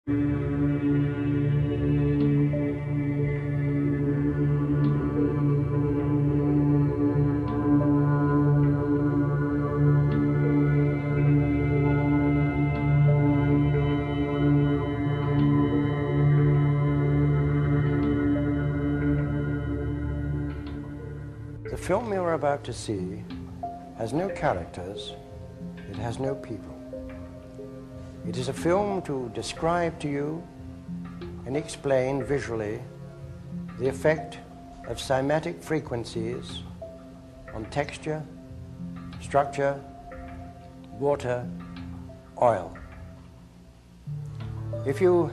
The film you're about to see has no characters, it has no people. It is a film to describe to you and explain visually the effect of cymatic frequencies on texture, structure, water, oil. If you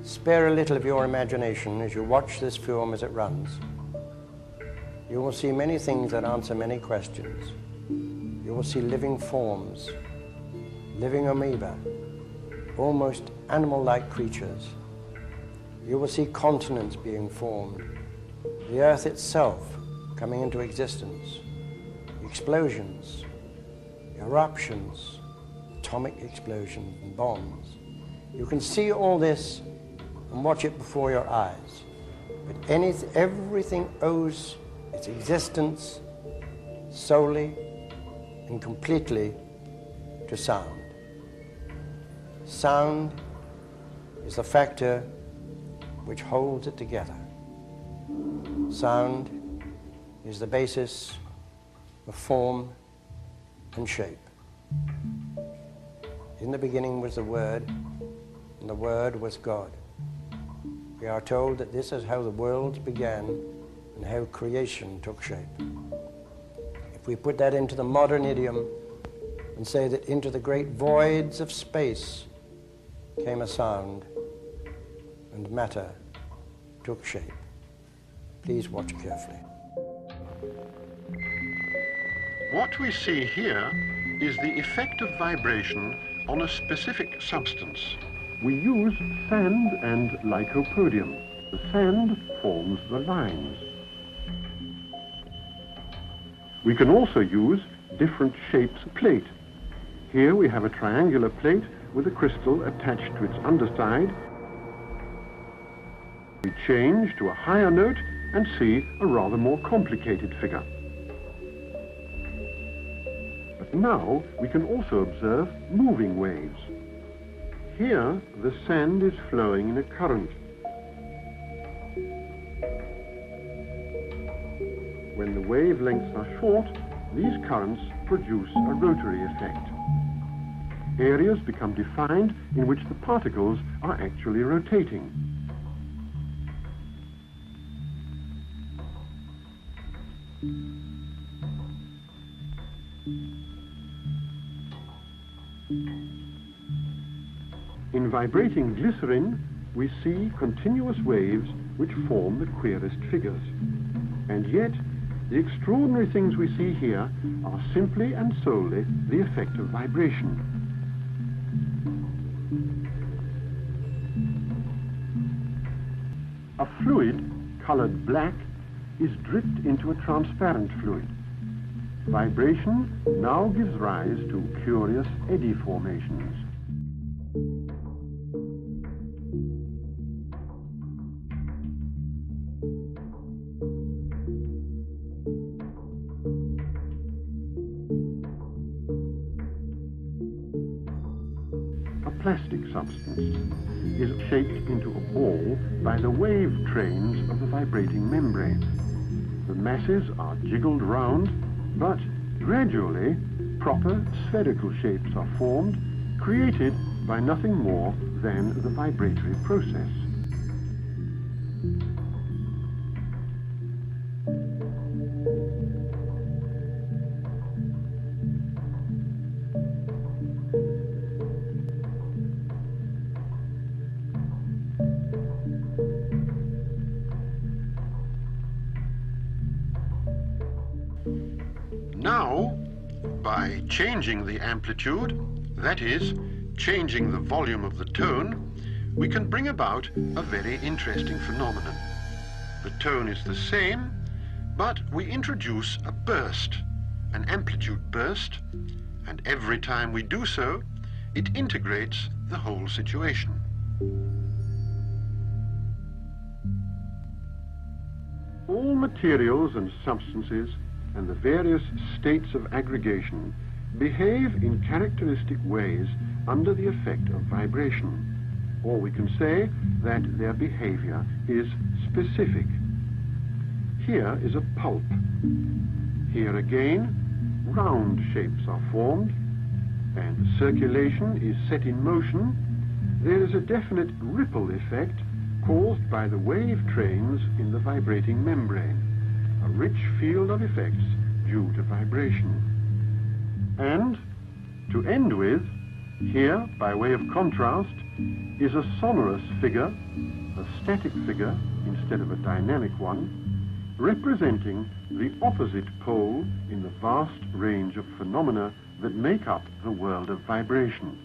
spare a little of your imagination as you watch this film as it runs, you will see many things that answer many questions. You will see living forms, living amoeba, almost animal-like creatures. You will see continents being formed, the earth itself coming into existence, explosions, eruptions, atomic explosions and bombs. You can see all this and watch it before your eyes, but everything owes its existence solely and completely to sound. Sound is the factor which holds it together. Sound is the basis of form and shape. In the beginning was the Word, and the Word was God. We are told that this is how the world began and how creation took shape. If we put that into the modern idiom and say that into the great voids of space came a sound and matter took shape. Please watch carefully. What we see here is the effect of vibration on a specific substance. We use sand and lycopodium. The sand forms the lines. We can also use different shapes of plate. Here we have a triangular plate with a crystal attached to its underside. We change to a higher note and see a rather more complicated figure. But now we can also observe moving waves. Here the sand is flowing in a current. When the wavelengths are short, these currents produce a rotary effect. Areas become defined in which the particles are actually rotating. In vibrating glycerin, we see continuous waves which form the queerest figures. And yet, the extraordinary things we see here are simply and solely the effect of vibration. A fluid, colored black, is dripped into a transparent fluid. Vibration now gives rise to curious eddy formations. Plastic substance is shaped into a ball by the wave trains of the vibrating membrane. The masses are jiggled round, but gradually proper spherical shapes are formed, created by nothing more than the vibratory process. Now, by changing the amplitude, that is, changing the volume of the tone, we can bring about a very interesting phenomenon. The tone is the same, but we introduce a burst, an amplitude burst, and every time we do so, it integrates the whole situation. All materials and substances and the various states of aggregation behave in characteristic ways under the effect of vibration, or we can say that their behavior is specific. Here is a pulp. Here again, round shapes are formed, and circulation is set in motion. There is a definite ripple effect caused by the wave trains in the vibrating membrane, a rich field of effects due to vibration. And, to end with, here, by way of contrast, is a sonorous figure, a static figure instead of a dynamic one, representing the opposite pole in the vast range of phenomena that make up the world of vibration.